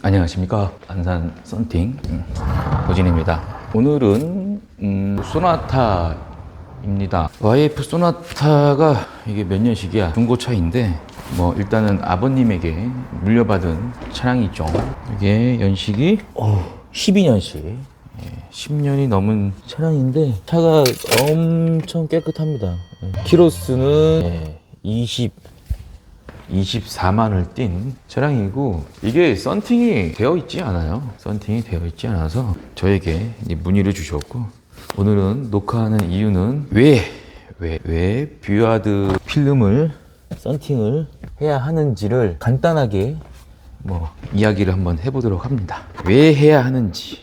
안녕하십니까, 안산 썬팅 고진입니다. 오늘은 소나타입니다. YF 소나타가 이게 몇 년식이야? 중고차인데 뭐 일단은 아버님에게 물려받은 차량이 있죠. 이게 연식이 12년식 10년이 넘은 차량인데 차가 엄청 깨끗합니다. 키로수는 24만을 띈 차량이고, 이게 썬팅이 되어 있지 않아요. 썬팅이 되어 있지 않아서 저에게 문의를 주셨고, 오늘은 녹화하는 이유는 왜 뷰아드 필름을 썬팅을 해야 하는지를 간단하게 이야기를 한번 해보도록 합니다. 왜 해야 하는지,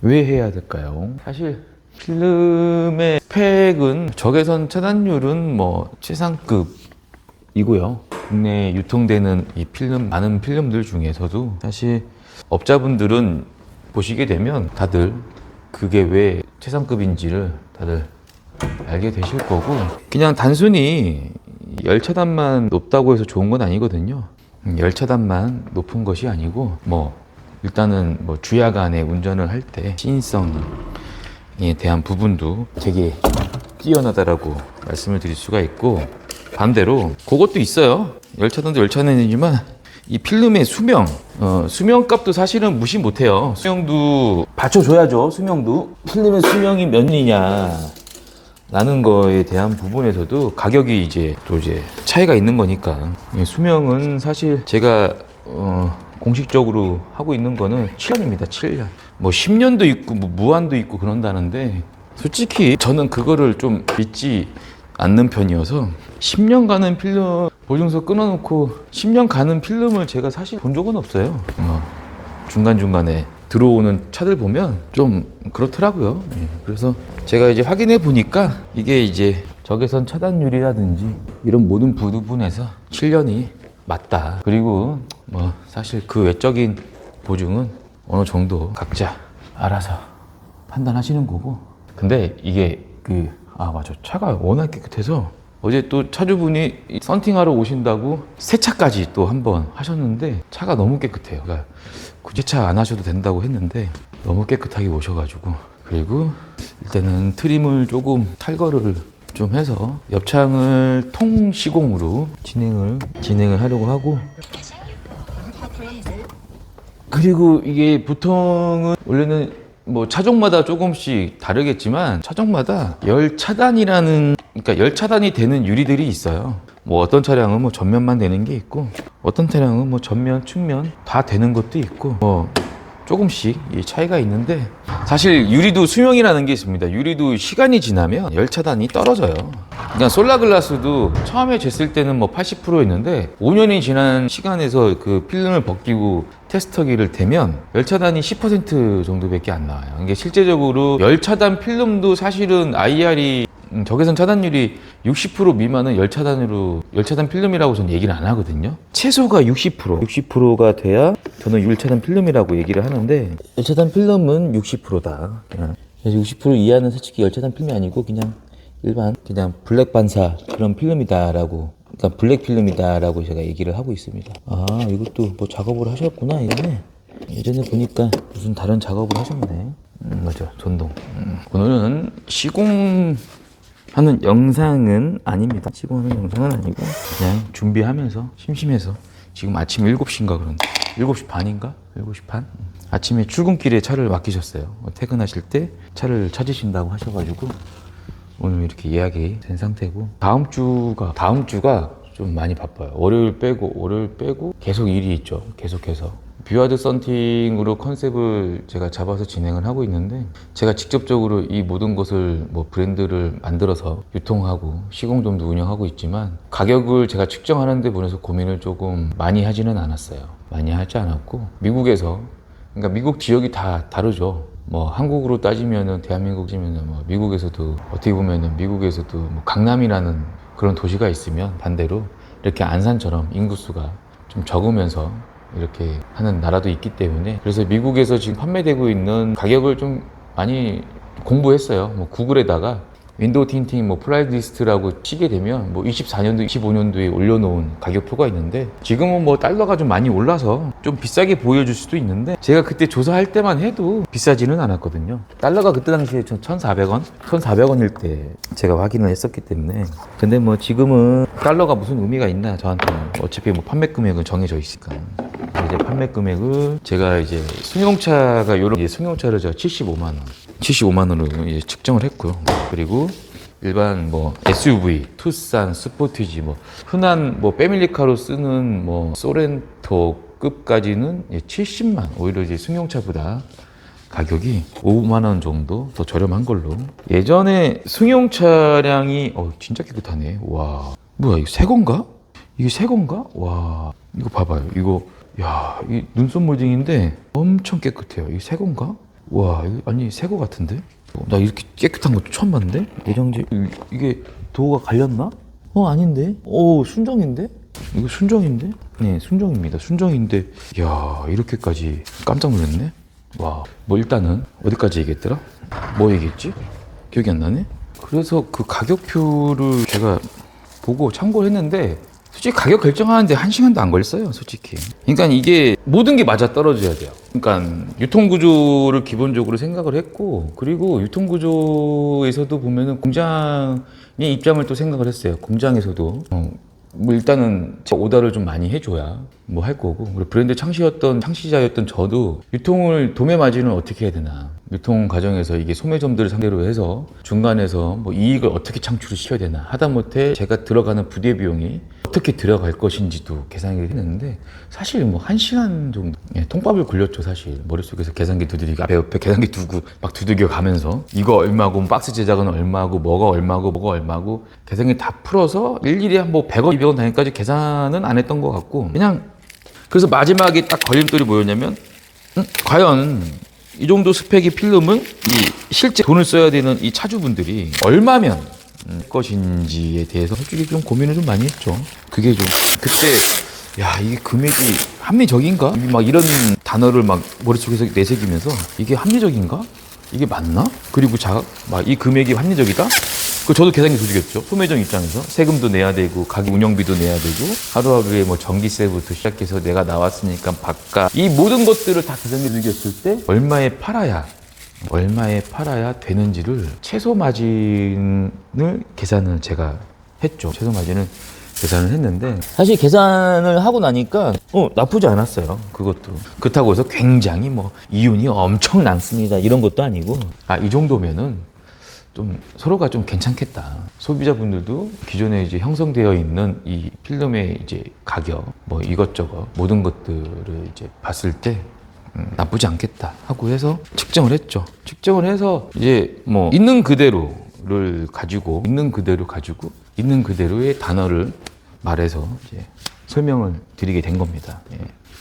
왜 해야 될까요? 사실 필름의 스펙은 적외선 차단율은 최상급이고요. 국내에 유통되는 이 필름, 많은 필름들 중에서도 사실 업자분들은 보시게 되면 다들 그게 왜 최상급인지를 다들 알게 되실 거고, 그냥 단순히 열차단만 높다고 해서 좋은 건 아니거든요. 열차단만 높은 것이 아니고 일단은 주야간에 운전을 할 때 시인성에 대한 부분도 되게 뛰어나다라고 말씀을 드릴 수가 있고, 반대로 그것도 있어요. 열차단도 열차단이지만 이 필름의 수명값도 사실은 무시 못해요. 수명도 받쳐줘야죠. 수명도 필름의 수명이 몇 년이냐 라는 거에 대한 부분에서도 가격이 이제 차이가 있는 거니까, 수명은 사실 제가 공식적으로 하고 있는 거는 7년입니다. 7년. 10년도 있고 무한도 있고 그런다는데, 솔직히 저는 그거를 좀 믿지 않는 편이어서 10년 가는 필름 보증서 끊어놓고 10년 가는 필름을 제가 사실 본 적은 없어요. 중간중간에 들어오는 차들 보면 좀 그렇더라고요. 그래서 제가 이제 확인해 보니까 이게 이제 적외선 차단율이라든지 이런 모든 부분에서 7년이 맞다. 그리고 사실 그 외적인 보증은 어느 정도 각자 알아서 판단하시는 거고. 근데 이게 맞아, 차가 워낙 깨끗해서 어제 또 차주분이 썬팅하러 오신다고 세차까지 또 한번 하셨는데 차가 너무 깨끗해요. 그러니까 굳이 세차 안 하셔도 된다고 했는데 너무 깨끗하게 오셔가지고, 그리고 일단은 트림을 조금 탈거를 좀 해서 옆창을 통시공으로 진행을 하려고 하고, 그리고 이게 보통은 원래는 차종마다 조금씩 다르겠지만 차종마다 그러니까 열 차단이 되는 유리들이 있어요. 어떤 차량은 전면만 되는 게 있고, 어떤 차량은 전면, 측면 다 되는 것도 있고, 조금씩 이 차이가 있는데, 사실 유리도 수명이라는 게 있습니다. 유리도 시간이 지나면 열 차단이 떨어져요. 그러니까 솔라글라스도 처음에 쟀을 때는 80%였는데 5년이 지난 시간에서 그 필름을 벗기고 테스터기를 대면 열 차단이 10% 정도밖에 안 나와요. 이게 실제적으로 열 차단 필름도 사실은 IR이 적외선 차단율이 60% 미만은 열 차단 필름이라고 저는 얘기를 안 하거든요. 최소가 60%가 돼야 저는 열 차단 필름이라고 얘기를 하는데, 열 차단 필름은 60%다. 그래서 60% 이하는 솔직히 열 차단 필름이 아니고 그냥 일반 블랙 반사 그런 필름이다라고, 그러니까 블랙 필름이다라고 제가 얘기를 하고 있습니다. 이것도 작업을 하셨구나. 이거네. 예전에 보니까 무슨 다른 작업을 하셨네. 맞아, 전동. 오늘은 시공하는 영상은 아닙니다. 시공하는 영상은 아니고 그냥 준비하면서 심심해서, 지금 아침 7시인가 그런데 7시 반인가? 7시 반? 아침에 출근길에 차를 맡기셨어요. 퇴근하실 때 차를 찾으신다고 하셔가지고 오늘 이렇게 예약이 된 상태고, 다음 주가 좀 많이 바빠요. 월요일 빼고 계속 일이 있죠. 계속해서 뷰아드 썬팅으로 컨셉을 제가 잡아서 진행을 하고 있는데, 제가 직접적으로 이 모든 것을 브랜드를 만들어서 유통하고 시공점도 운영하고 있지만, 가격을 제가 측정하는 데 보내서 고민을 조금 많이 하지는 않았어요. 많이 하지 않았고, 그러니까 미국 지역이 다 다르죠. 한국으로 따지면은, 대한민국 따지면은 미국에서도 어떻게 보면은 미국에서도 강남이라는 그런 도시가 있으면, 반대로 이렇게 안산처럼 인구수가 좀 적으면서 이렇게 하는 나라도 있기 때문에, 그래서 미국에서 지금 판매되고 있는 가격을 좀 많이 공부했어요. 구글에다가 윈도우 틴팅 뭐 플라이리스트라고 치게 되면 뭐 24년도, 25년도에 올려놓은 가격표가 있는데 지금은 뭐 달러가 좀 많이 올라서 좀 비싸게 보여줄 수도 있는데 제가 그때 조사할 때만 해도 비싸지는 않았거든요. 달러가 그때 당시에 1,400원? 1,400원일 때 제가 확인을 했었기 때문에. 근데 뭐 지금은 달러가 무슨 의미가 있나 저한테는. 어차피 뭐 판매 금액은 정해져 있으니까. 이제 판매 금액을 제가 이제 승용차가 요런 이제 승용차를 제가 75만 원으로 이제 측정을 했고요. 그리고 일반 뭐 SUV, 투싼, 스포티지 뭐 흔한 뭐 패밀리카로 쓰는 뭐 소렌토급까지는 70만. 오히려 이제 승용차보다 가격이 5만 원 정도 더 저렴한 걸로. 예전에 승용 차량이 진짜 깨끗하네. 와, 뭐야 이거 새 건가? 이게 새 건가? 와, 이거 봐봐요. 이거 야, 이 눈썹 몰딩인데 엄청 깨끗해요. 이게 새 건가? 와, 이거 아니 새 거 같은데? 나 이렇게 깨끗한 거 처음 봤는데? 내장재 이게 도어가 갈렸나? 아닌데? 순정인데? 이거 순정인데? 네, 순정입니다. 순정인데 야, 이렇게까지 깜짝 놀랐네. 와, 뭐 일단은 어디까지 얘기했더라? 뭐 얘기했지? 기억이 안 나네? 그래서 그 가격표를 제가 보고 참고를 했는데 솔직히 가격 결정하는데 1시간도 안 걸렸어요, 솔직히. 그러니까 이게 모든 게 맞아 떨어져야 돼요. 그러니까 유통구조를 기본적으로 생각을 했고, 그리고 유통구조에서도 보면은 공장의 입장을 또 생각을 했어요. 공장에서도. 뭐 일단은 오더를 좀 많이 해줘야 뭐 할 거고, 그리고 브랜드 창시자였던 저도 유통을 도매 마진을 어떻게 해야 되나, 유통 과정에서 이게 소매점들을 상대로 해서 중간에서 뭐 이익을 어떻게 창출을 시켜야 되나, 하다못해 제가 들어가는 부대 비용이 어떻게 들어갈 것인지도 계산을 했는데 사실 뭐 1시간 정도 통밥을 굴렸죠. 사실 머릿속에서 계산기 두드리고 앞에 옆에 계산기 두고 막 두들겨 가면서 이거 얼마고 박스 제작은 얼마고 뭐가 얼마고 계산기 다 풀어서 일일이 한 뭐 100원 200원 단위까지 계산은 안 했던 것 같고, 그냥 그래서 마지막에 딱 걸림돌이 뭐였냐면 과연 이 정도 스펙의 필름은 이 실제 돈을 써야 되는 이 차주분들이 얼마면 것인지에 대해서 솔직히 좀 고민을 좀 많이 했죠. 그게 좀 그때 야, 이게 금액이 합리적인가? 막 이런 단어를 막 머릿속에서 내새기면서 이게 합리적인가? 이게 맞나? 그리고 막 이 금액이 합리적이다? 그 저도 계산기 두드렸죠. 소매점 입장에서 세금도 내야 되고 가게 운영비도 내야 되고 하루하루에 뭐 전기세부터 시작해서 내가 나왔으니까 바깥 이 모든 것들을 다 계산기 두드렸을 때 얼마에 팔아야 되는지를 최소 마진을 계산을 제가 했죠. 최소 마진을 계산을 했는데 사실 계산을 하고 나니까 나쁘지 않았어요. 그것도 그렇다고 해서 굉장히 뭐 이윤이 엄청 남습니다 이런 것도 아니고, 이 정도면은 좀 서로가 좀 괜찮겠다. 소비자분들도 기존에 이제 형성되어 있는 이 필름의 이제 가격 뭐 이것저것 모든 것들을 이제 봤을 때 나쁘지 않겠다 하고 해서 측정을 했죠. 측정을 해서 이제 뭐 있는 그대로를 가지고 있는 그대로의 단어를 말해서 이제 설명을 드리게 된 겁니다.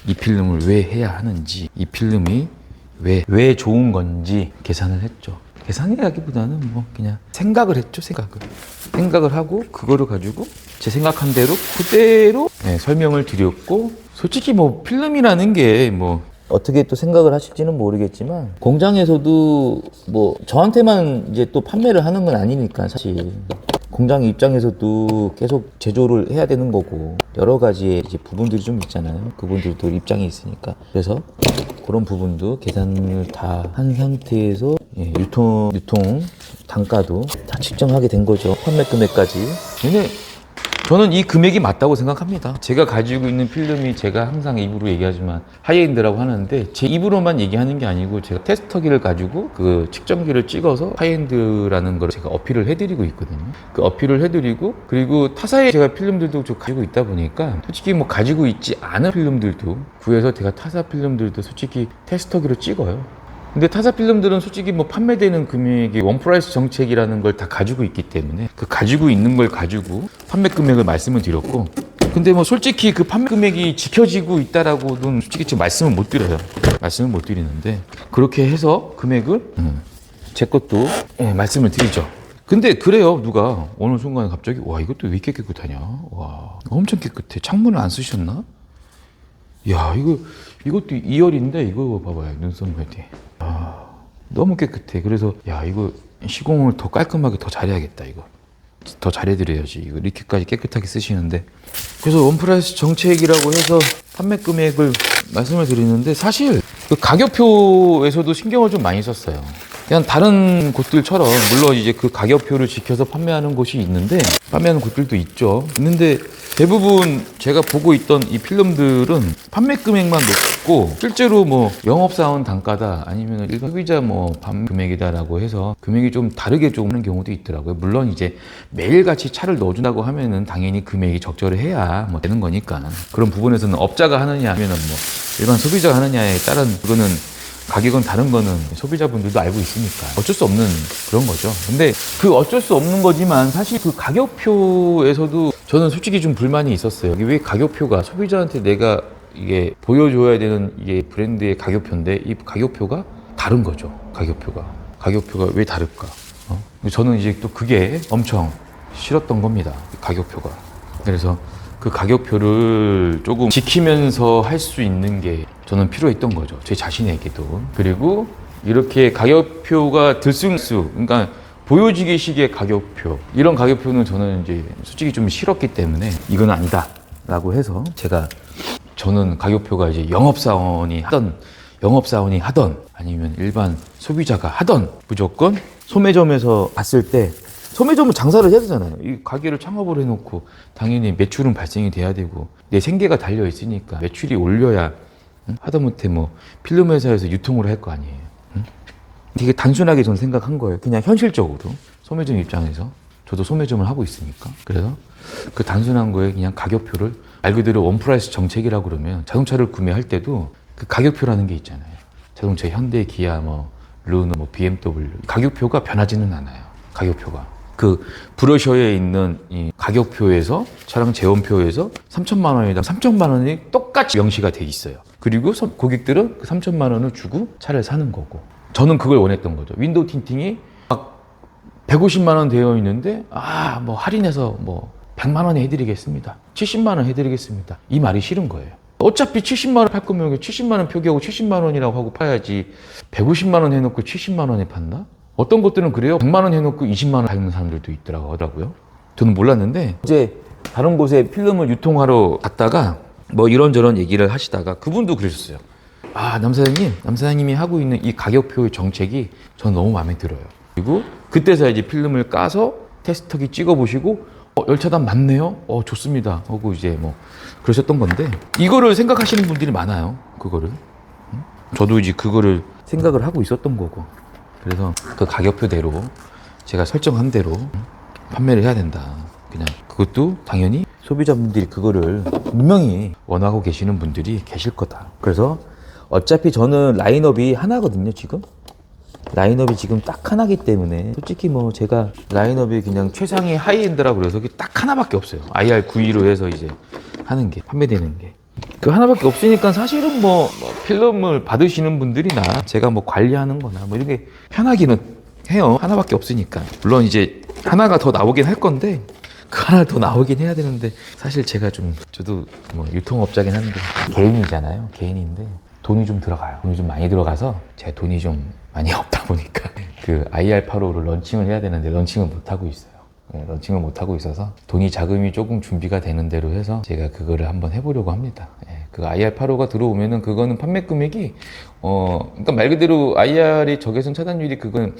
이 필름을 왜 해야 하는지, 이 필름이 왜 좋은 건지 계산을 했죠. 계산이라기보다는 뭐 그냥 생각을 했죠. 생각을 하고 그거를 가지고 제 생각한 대로 그대로 설명을 드렸고, 솔직히 뭐 필름이라는 게 뭐 어떻게 또 생각을 하실지는 모르겠지만 공장에서도 뭐 저한테만 이제 또 판매를 하는 건 아니니까 사실 공장 입장에서도 계속 제조를 해야 되는 거고 여러 가지의 이제 부분들이 좀 있잖아요. 그분들도 입장이 있으니까. 그래서 그런 부분도 계산을 다 한 상태에서 유통 단가도 다 측정하게 된 거죠. 판매 금액까지. 근데 저는 이 금액이 맞다고 생각합니다. 제가 가지고 있는 필름이 제가 항상 입으로 얘기하지만 하이엔드라고 하는데 제 입으로만 얘기하는 게 아니고 제가 테스터기를 가지고 그 측정기를 찍어서 하이엔드라는 걸 제가 어필을 해드리고 있거든요. 그 어필을 해드리고, 그리고 타사의 제가 필름들도 좀 가지고 있다 보니까 솔직히 뭐 가지고 있지 않은 필름들도 구해서 제가 타사 필름들도 솔직히 테스터기로 찍어요. 근데 타사 필름들은 솔직히 뭐 판매되는 금액이 원프라이스 정책이라는 걸 다 가지고 있기 때문에 그 가지고 있는 걸 가지고 판매 금액을 말씀을 드렸고, 근데 뭐 솔직히 그 판매 금액이 지켜지고 있다라고는 솔직히 지금 말씀을 못 드리는데 그렇게 해서 금액을 제 것도 말씀을 드리죠. 근데 그래요. 누가 어느 순간에 갑자기 와, 이것도 왜 이렇게 깨끗하냐, 와 엄청 깨끗해, 창문을 안 쓰셨나, 야 이것도 2열인데 이거 봐봐요, 눈썹 매디. 너무 깨끗해. 그래서 야, 이거 시공을 더 깔끔하게 더 잘해야겠다. 이거 더 잘해드려야지. 이거 이렇게까지 깨끗하게 쓰시는데. 그래서 원프라이스 정책이라고 해서 판매 금액을 말씀을 드리는데, 사실 그 가격표에서도 신경을 좀 많이 썼어요. 그냥 다른 곳들처럼, 물론 이제 그 가격표를 지켜서 판매하는 곳이 있는데, 판매하는 곳들도 있는데 대부분 제가 보고 있던 이 필름들은 판매 금액만 놓고 실제로 뭐 영업사원 단가다, 아니면 일반 소비자 뭐 판매 금액이다라고 해서 금액이 좀 다르게 좀 하는 경우도 있더라고요. 물론 이제 매일같이 차를 넣어준다고 하면은 당연히 금액이 적절해야 뭐 되는 거니까, 그런 부분에서는 업자가 하느냐 아니면 뭐 일반 소비자가 하느냐에 따른, 그거는 가격은 다른 거는 소비자분들도 알고 있으니까 어쩔 수 없는 그런 거죠. 근데 그 어쩔 수 없는 거지만, 사실 그 가격표에서도 저는 솔직히 좀 불만이 있었어요. 이게 왜 가격표가, 소비자한테 내가 이게 보여줘야 되는 이게 브랜드의 가격표인데 이 가격표가 다른 거죠. 가격표가 왜 다를까? 저는 이제 또 그게 엄청 싫었던 겁니다. 가격표가. 그래서 그 가격표를 조금 지키면서 할 수 있는 게 저는 필요했던 거죠. 제 자신에게도. 그리고 이렇게 가격표가 들쑥날쑥, 그러니까 보여지기 식의 가격표, 이런 가격표는 저는 이제 솔직히 좀 싫었기 때문에 이건 아니다 라고 해서, 저는 가격표가 이제 영업사원이 하던 아니면 일반 소비자가 하던 무조건 소매점에서 봤을 때, 소매점은 장사를 해야 되잖아요. 이 가게를 창업을 해놓고 당연히 매출은 발생이 돼야 되고 내 생계가 달려 있으니까 매출이 올려야, 하다못해 뭐 필름 회사에서 유통을 할 거 아니에요. 되게 단순하게 저는 생각한 거예요. 그냥 현실적으로 소매점 입장에서, 저도 소매점을 하고 있으니까. 그래서 그 단순한 거에 그냥 가격표를, 말 그대로 원프라이스 정책이라고 그러면 자동차를 구매할 때도 그 가격표라는 게 있잖아요. 자동차 현대, 기아, 뭐 르노, 뭐 BMW, 가격표가 변하지는 않아요. 가격표가. 그 브로셔에 있는 이 가격표에서, 차량 재원표에서 3천만 원이다, 3천만 원이 똑같이 명시가 돼 있어요. 그리고 고객들은 그 3천만 원을 주고 차를 사는 거고. 저는 그걸 원했던 거죠. 윈도우 틴팅이 막 150만 원 되어 있는데, 뭐 할인해서 뭐 100만 원에 해드리겠습니다, 70만 원 해드리겠습니다, 이 말이 싫은 거예요. 어차피 70만 원 팔 거면 70만 원 표기하고 70만 원이라고 하고 파야지, 150만 원 해놓고 70만 원에 판다? 어떤 것들은 그래요. 100만 원 해놓고 20만 원 팔는 사람들도 있더라고 하더라고요. 저는 몰랐는데, 어제 다른 곳에 필름을 유통하러 갔다가 뭐 이런저런 얘기를 하시다가 그분도 그러셨어요. 남사장님이 하고 있는 이 가격표의 정책이 저는 너무 마음에 들어요. 그리고 그때서 이제 필름을 까서 테스터기 찍어보시고, 열차단 맞네요? 좋습니다 하고 이제 뭐 그러셨던 건데, 이거를 생각하시는 분들이 많아요. 그거를. 저도 이제 그거를 생각을 하고 있었던 거고. 그래서 그 가격표대로, 제가 설정한 대로 판매를 해야 된다. 그냥 그것도 당연히 소비자분들이 그거를 분명히 원하고 계시는 분들이 계실 거다. 그래서 어차피 저는 라인업이 하나거든요. 지금 라인업이 지금 딱 하나기 때문에, 솔직히 뭐 제가 라인업이 그냥 최상의 하이엔드라고 그래서 딱 하나밖에 없어요. IR92로 해서 이제 하는 게, 판매되는 게 그 하나밖에 없으니까, 사실은 뭐 필름을 받으시는 분들이나 제가 뭐 관리하는 거나 뭐 이런 게 편하기는 해요. 하나밖에 없으니까. 물론 이제 하나가 더 나오긴 할 건데, 그 하나 더 나오긴 해야 되는데, 사실 저도 뭐 유통업자긴 한데 개인이잖아요. 개인인데 돈이 좀 들어가요. 돈이 좀 많이 들어가서 제 돈이 좀 많이 없다 보니까 그 IR85를 런칭을 해야 되는데 런칭을 못 하고 있어요. 런칭을 못 하고 있어서 자금이 조금 준비가 되는 대로 해서 제가 그거를 한번 해보려고 합니다. 그 IR85가 들어오면은, 그거는 판매 금액이 그러니까 말 그대로 IR의 적외선 차단율이, 그건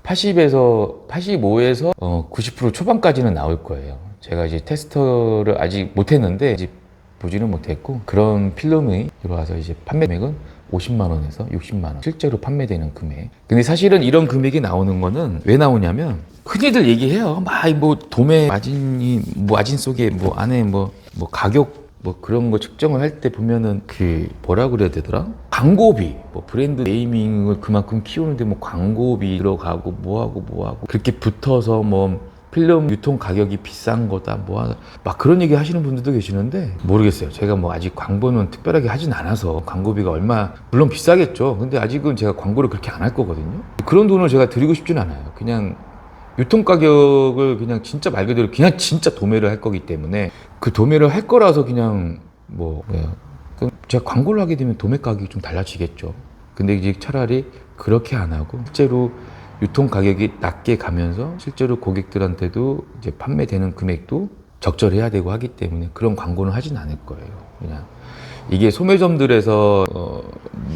85에서 90% 초반까지는 나올 거예요. 제가 이제 테스터를 아직 못 했는데, 아직 보지는 못했고, 그런 필름이 들어와서 이제 판매 금액은 50만 원에서 60만 원, 실제로 판매되는 금액. 근데 사실은 이런 금액이 나오는 거는 왜 나오냐면, 흔히들 얘기해요. 뭐 도매 마진이, 마진 속에 뭐 안에 뭐 가격 뭐 그런 거 측정을 할 때 보면은, 그 뭐라 그래야 되더라? 광고비, 뭐 브랜드 네이밍을 그만큼 키우는데 뭐 광고비 들어가고 뭐하고 그렇게 붙어서 뭐 필름 유통 가격이 비싼 거다 막 그런 얘기 하시는 분들도 계시는데, 모르겠어요. 제가 뭐 아직 광고는 특별하게 하진 않아서 광고비가 물론 비싸겠죠. 근데 아직은 제가 광고를 그렇게 안 할 거거든요. 그런 돈을 제가 드리고 싶진 않아요. 그냥 유통 가격을 그냥 진짜 말 그대로 그냥 진짜 도매를 할 거기 때문에, 그 도매를 할 거라서 그냥 제가 광고를 하게 되면 도매 가격이 좀 달라지겠죠. 근데 이제 차라리 그렇게 안 하고, 실제로 유통 가격이 낮게 가면서 실제로 고객들한테도 이제 판매되는 금액도 적절해야 되고 하기 때문에 그런 광고는 하진 않을 거예요. 그냥 이게 소매점들에서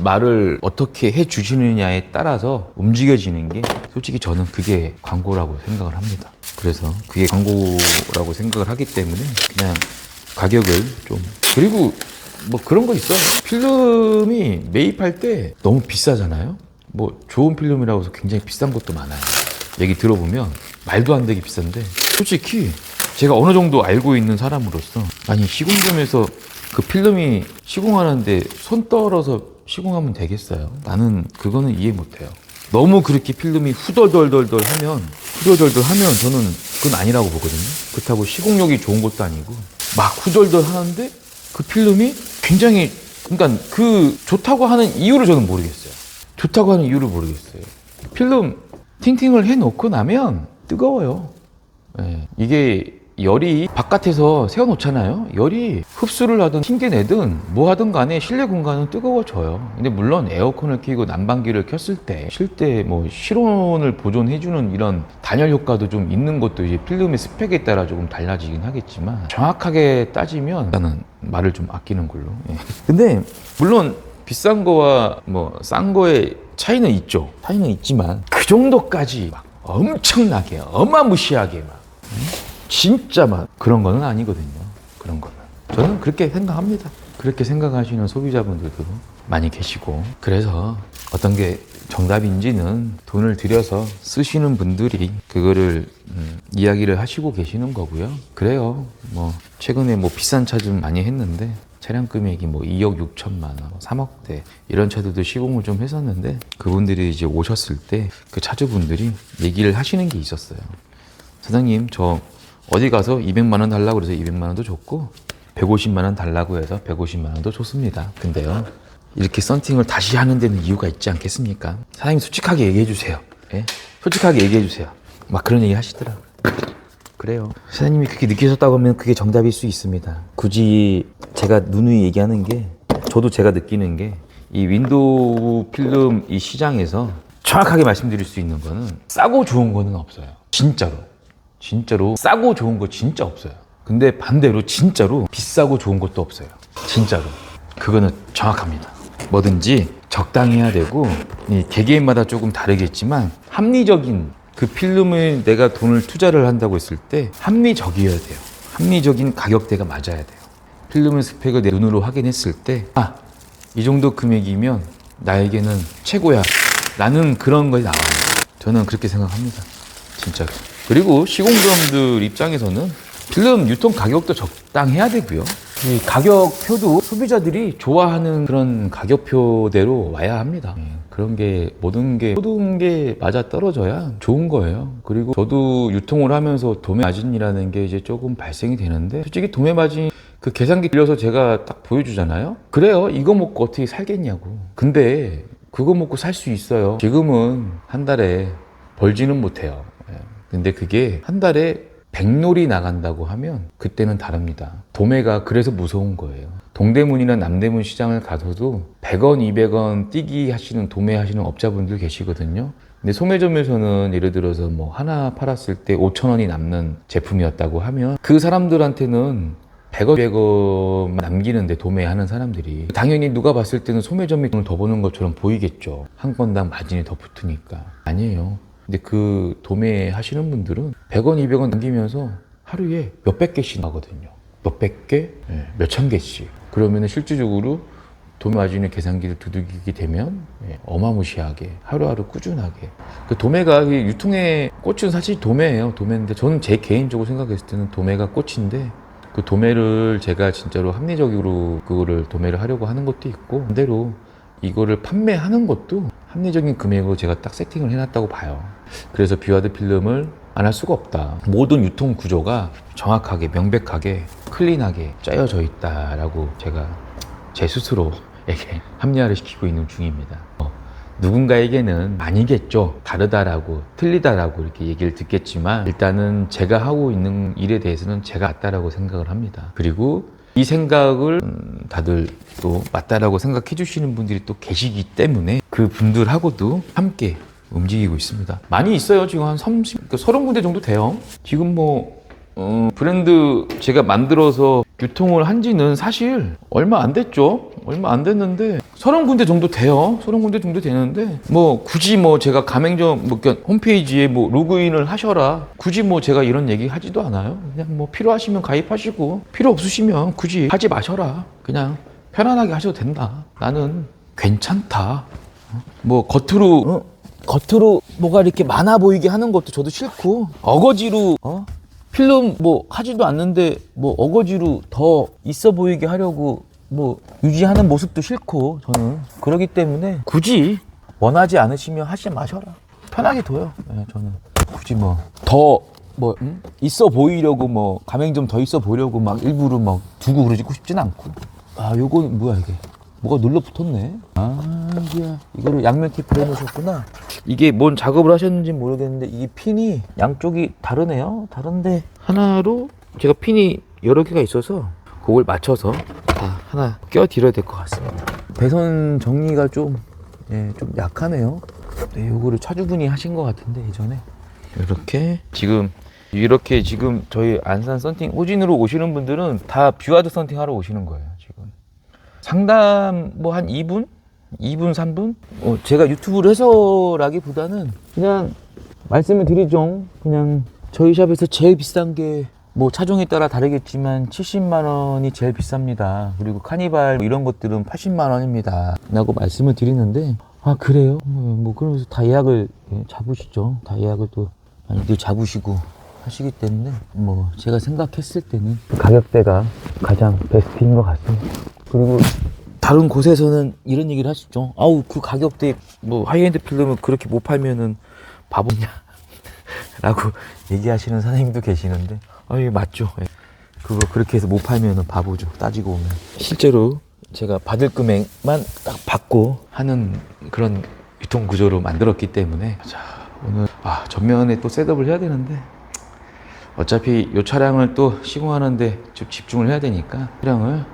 말을 어떻게 해 주시느냐에 따라서 움직여지는 게 솔직히 저는 그게 광고라고 생각을 합니다. 그래서 그게 광고라고 생각을 하기 때문에 그냥 가격을 좀, 그리고 뭐 그런 거 있어요. 필름이 매입할 때 너무 비싸잖아요. 뭐 좋은 필름이라고 해서 굉장히 비싼 것도 많아요. 얘기 들어보면 말도 안 되게 비싼데, 솔직히 제가 어느 정도 알고 있는 사람으로서, 아니 시공점에서 그 필름이 시공하는데 손 떨어서 시공하면 되겠어요? 나는 그거는 이해 못해요. 너무 그렇게 필름이 후덜덜덜덜 하면 저는 그건 아니라고 보거든요. 그렇다고 시공력이 좋은 것도 아니고 막 후덜덜 하는데 그 필름이 굉장히, 그러니까 그 좋다고 하는 이유를 저는 모르겠어요. 좋다고 하는 이유를 모르겠어요. 필름 팅팅을 해놓고 나면 뜨거워요. 네. 이게 열이 바깥에서 세워놓잖아요. 열이 흡수를 하든 튕겨내든 뭐 하든 간에 실내 공간은 뜨거워져요. 근데 물론 에어컨을 켜고 난방기를 켰을 때 쉴 때 뭐 실온을 보존해주는 이런 단열 효과도 좀 있는 것도 이제 필름의 스펙에 따라 조금 달라지긴 하겠지만, 정확하게 따지면 일단은 말을 좀 아끼는 걸로. 예. 근데 물론 비싼 거와 뭐 싼 거의 차이는 있죠. 차이는 있지만 그 정도까지 막 엄청나게 어마무시하게 막 진짜 막 그런 거는 아니거든요. 그런 거는 저는 그렇게 생각합니다. 그렇게 생각하시는 소비자분들도 많이 계시고, 그래서 어떤 게 정답인지는 돈을 들여서 쓰시는 분들이 그거를 이야기를 하시고 계시는 거고요. 그래요. 뭐 최근에 뭐 비싼 차 좀 많이 했는데 차량 금액이 뭐 2억 6천만 원, 3억대 이런 차들도 시공을 좀 했었는데, 그분들이 이제 오셨을 때 그 차주분들이 얘기를 하시는 게 있었어요. 사장님, 저 어디 가서 200만 원 달라고 그래서 200만 원도 줬고 150만 원 달라고 해서 150만 원도 줬습니다. 근데요, 이렇게 썬팅을 다시 하는 데는 이유가 있지 않겠습니까? 사장님 솔직하게 얘기해 주세요. 예? 솔직하게 얘기해 주세요. 막 그런 얘기 하시더라고요. 그래요. 사장님이 그렇게 느끼셨다고 하면 그게 정답일 수 있습니다. 굳이 제가 누누이 얘기하는 게, 저도 제가 느끼는 게, 이 윈도우 필름 이 시장에서 정확하게 말씀드릴 수 있는 거는 싸고 좋은 거는 없어요. 진짜로 싸고 좋은 거 진짜 없어요. 근데 반대로 진짜로 비싸고 좋은 것도 없어요. 진짜로. 그거는 정확합니다. 뭐든지 적당히 해야 되고, 이 개개인마다 조금 다르겠지만 합리적인, 그 필름을 내가 돈을 투자를 한다고 했을 때 합리적이어야 돼요. 합리적인 가격대가 맞아야 돼요. 필름의 스펙을 내 눈으로 확인했을 때, 아, 이 정도 금액이면 나에게는 최고야 라는 그런 것이 나와요. 저는 그렇게 생각합니다. 진짜로. 그리고 시공점들 입장에서는 필름 유통 가격도 적당해야 되고요. 이 가격표도 소비자들이 좋아하는 그런 가격표대로 와야 합니다. 그런 게 모든 게 맞아 떨어져야 좋은 거예요. 그리고 저도 유통을 하면서 도매 마진이라는 게 이제 조금 발생이 되는데, 솔직히 도매 마진 그 계산기 빌려서 제가 딱 보여주잖아요. 그래요. 이거 먹고 어떻게 살겠냐고. 근데 그거 먹고 살 수 있어요. 지금은 한 달에 벌지는 못해요. 근데 그게 한 달에 100롤이 나간다고 하면 그때는 다릅니다. 도매가 그래서 무서운 거예요. 동대문이나 남대문 시장을 가서도 100원, 200원 뛰기 하시는 도매 하시는 업자분들 계시거든요. 근데 소매점에서는 예를 들어서 뭐 하나 팔았을 때 5,000원이 남는 제품이었다고 하면 그 사람들한테는 100원, 100원 남기는데, 도매하는 사람들이 당연히 누가 봤을 때는 소매점이 돈을 더 버는 것처럼 보이겠죠. 한 건당 마진이 더 붙으니까. 아니에요. 근데 그 도매 하시는 분들은 100원, 200원 남기면서 하루에 몇백 개씩 나거든요. 몇백 개, 몇천 개씩. 그러면 실질적으로 도매 마진의 계산기를 두들기게 되면 어마무시하게 하루하루 꾸준하게. 그 도매가 유통의 꽃은 사실 도매예요. 도매인데 저는 제 개인적으로 생각했을 때는 도매가 꽃인데, 그 도매를 제가 진짜로 합리적으로 그거를 도매를 하려고 하는 것도 있고, 반대로 이거를 판매하는 것도 합리적인 금액으로 제가 딱 세팅을 해놨다고 봐요. 그래서 비와드 필름을 안 할 수가 없다. 모든 유통 구조가 정확하게, 명백하게, 클린하게 짜여져 있다라고 제가 제 스스로에게 합리화를 시키고 있는 중입니다. 누군가에게는 아니겠죠. 다르다라고, 틀리다라고 이렇게 얘기를 듣겠지만, 일단은 제가 하고 있는 일에 대해서는 제가 맞다라고 생각을 합니다. 그리고 이 생각을 다들 또 맞다라고 생각해 주시는 분들이 또 계시기 때문에 그 분들하고도 함께 움직이고 있습니다. 많이 있어요. 지금 한 30군데 정도 돼요. 지금 브랜드 제가 만들어서 유통을 한 지는 사실 얼마 안 됐죠. 얼마 안 됐는데 30군데 정도 돼요. 30군데 정도 되는데 굳이 제가 가맹점 그러니까 홈페이지에 로그인을 하셔라. 굳이 제가 이런 얘기 하지도 않아요. 그냥 필요하시면 가입하시고 필요 없으시면 굳이 하지 마셔라. 그냥 편안하게 하셔도 된다. 나는 괜찮다. 겉으로 뭐가 이렇게 많아 보이게 하는 것도 저도 싫고 어거지로 필름 하지도 않는데 어거지로 더 있어 보이게 하려고 유지하는 모습도 싫고 저는 그러기 때문에 굳이 원하지 않으시면 하지 마셔라. 편하게 둬요. 네, 저는 굳이 있어 보이려고 가맹점 더 있어 보려고 일부러 두고 그러고 싶진 않고. 요건 뭐야 이게? 뭐가 눌러 붙었네. 이거를 양면 테이프로 해놓으셨구나. 이게 뭔 작업을 하셨는지 모르겠는데 이게 핀이 양쪽이 다르네요. 다른데 하나로 제가 핀이 여러 개가 있어서 그걸 맞춰서 다 하나 껴드려야 될 것 같습니다. 배선 정리가 좀 약하네요. 네, 요거를 차주분이 하신 것 같은데 예전에 이렇게 지금 저희 안산 썬팅 호진으로 오시는 분들은 다 뷰아드 썬팅 하러 오시는 거예요. 지금 상담 한 2분? 2분, 3분? 제가 유튜브를 해서라기보다는 그냥 말씀을 드리죠. 그냥 저희 샵에서 제일 비싼 게 차종에 따라 다르겠지만 70만 원이 제일 비쌉니다. 그리고 카니발 이런 것들은 80만 원입니다. 라고 말씀을 드리는데 그래요? 그러면서 다 예약을 잡으시죠. 다 예약을 또 많이들 잡으시고 하시기 때문에 제가 생각했을 때는 가격대가 가장 베스트인 것 같습니다. 그리고 다른 곳에서는 이런 얘기를 하시죠. 그 가격대에 하이엔드 필름을 그렇게 못 팔면은 바보냐 라고 얘기하시는 사장님도 계시는데 맞죠. 그렇게 해서 못 팔면은 바보죠. 따지고 보면 실제로 제가 받을 금액만 딱 받고 하는 그런 유통 구조로 만들었기 때문에 오늘 전면에 또 셋업을 해야 되는데 어차피 이 차량을 또 시공하는데 좀 집중을 해야 되니까 차량을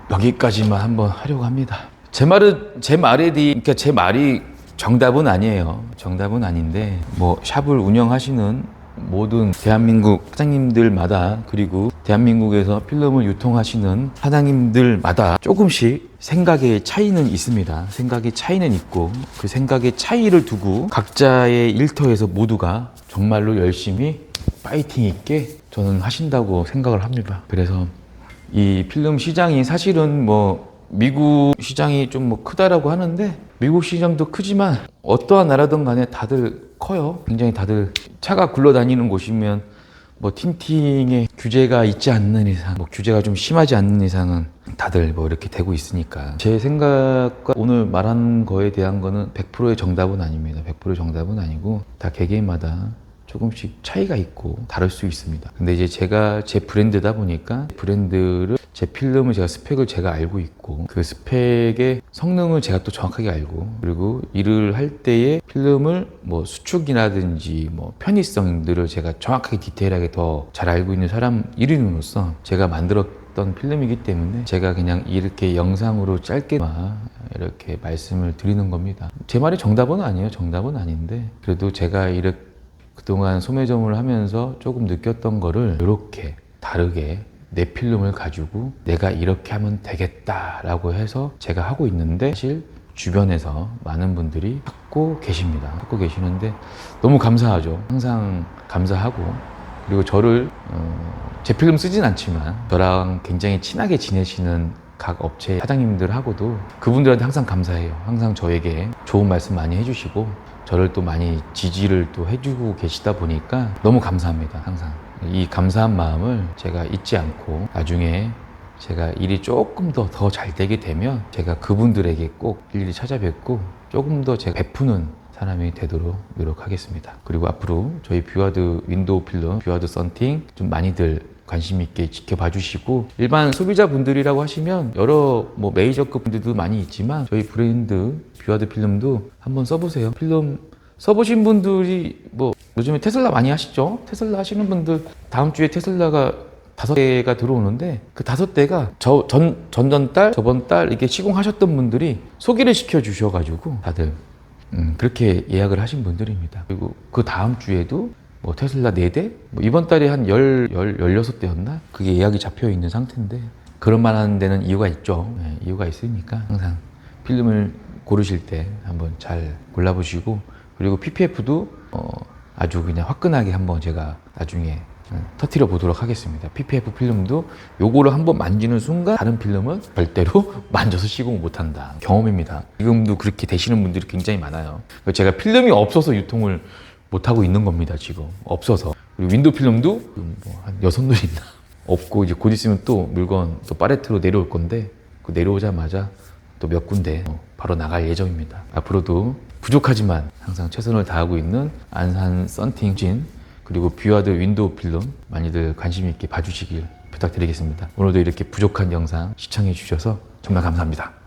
여기까지만 한번 하려고 합니다. 제 말이 정답은 아니에요. 정답은 아닌데 샵을 운영하시는 모든 대한민국 사장님들마다 그리고 대한민국에서 필름을 유통하시는 사장님들마다 조금씩 생각의 차이는 있습니다. 생각의 차이는 있고 그 생각의 차이를 두고 각자의 일터에서 모두가 정말로 열심히 파이팅 있게 저는 하신다고 생각을 합니다. 그래서 이 필름 시장이 사실은 미국 시장이 좀 크다라고 하는데 미국 시장도 크지만 어떠한 나라든 간에 다들 커요. 굉장히 다들 차가 굴러다니는 곳이면 틴팅에 규제가 있지 않는 이상 규제가 좀 심하지 않는 이상은 다들 이렇게 되고 있으니까 제 생각과 오늘 말한 거에 대한 거는 100%의 정답은 아닙니다. 100%의 정답은 아니고 다 개개인마다 조금씩 차이가 있고 다를 수 있습니다. 근데 이제 제가 제 브랜드다 보니까 제 필름을 스펙을 제가 알고 있고 그 스펙의 성능을 제가 또 정확하게 알고 그리고 일을 할 때에 필름을 수축이라든지 편의성들을 제가 정확하게 디테일하게 더 잘 알고 있는 사람 1인으로서 제가 만들었던 필름이기 때문에 제가 그냥 이렇게 영상으로 짧게 이렇게 말씀을 드리는 겁니다. 제 말이 정답은 아니에요. 정답은 아닌데 그래도 제가 그동안 소매점을 하면서 조금 느꼈던 거를 이렇게 다르게 내 필름을 가지고 내가 이렇게 하면 되겠다라고 해서 제가 하고 있는데 사실 주변에서 많은 분들이 찾고 계십니다. 찾고 계시는데 너무 감사하죠. 항상 감사하고 그리고 저를 제 필름 쓰진 않지만 저랑 굉장히 친하게 지내시는 각 업체 사장님들하고도 그분들한테 항상 감사해요. 항상 저에게 좋은 말씀 많이 해주시고 저를 또 많이 지지를 또 해주고 계시다 보니까 너무 감사합니다. 항상 이 감사한 마음을 제가 잊지 않고 나중에 제가 일이 조금 더 잘 되게 되면 제가 그분들에게 꼭 일일이 찾아뵙고 조금 더 제가 베푸는 사람이 되도록 노력하겠습니다. 그리고 앞으로 저희 뷰아드 윈도우 필름, 뷰아드 썬팅 좀 많이들 관심 있게 지켜봐 주시고 일반 소비자분들이라고 하시면 여러 메이저급 분들도 많이 있지만 저희 브랜드 뷰아드 필름도 한번 써보세요. 필름 써보신 분들이 요즘에 테슬라 많이 하시죠? 테슬라 하시는 분들 다음 주에 테슬라가 5대가 들어오는데 그 5대가 전전 달, 저번 달 이렇게 시공하셨던 분들이 소개를 시켜 주셔가지고 다들 그렇게 예약을 하신 분들입니다. 그리고 그 다음 주에도 뭐 테슬라 4대? 뭐 이번 달에 한 16대였나? 그게 예약이 잡혀 있는 상태인데 그런 만한 데는 이유가 있죠. 네, 이유가 있으니까 항상 필름을 고르실 때 한번 잘 골라보시고 그리고 PPF도 아주 그냥 화끈하게 한번 제가 나중에 터트려 보도록 하겠습니다. PPF 필름도 요거를 한번 만지는 순간 다른 필름은 절대로 만져서 시공 못한다. 경험입니다. 지금도 그렇게 되시는 분들이 굉장히 많아요. 제가 필름이 없어서 유통을 못하고 있는 겁니다. 지금 없어서. 그리고 윈도우 필름도 뭐한 6놀 있나 없고 이제 곧 있으면 또 물건 또 팔레트로 내려올 건데 그 내려오자마자 또 몇 군데 바로 나갈 예정입니다. 앞으로도 부족하지만 항상 최선을 다하고 있는 안산 썬팅진 그리고 뷰하드 윈도우 필름 많이들 관심 있게 봐주시길 부탁드리겠습니다. 오늘도 이렇게 부족한 영상 시청해 주셔서 정말 감사합니다.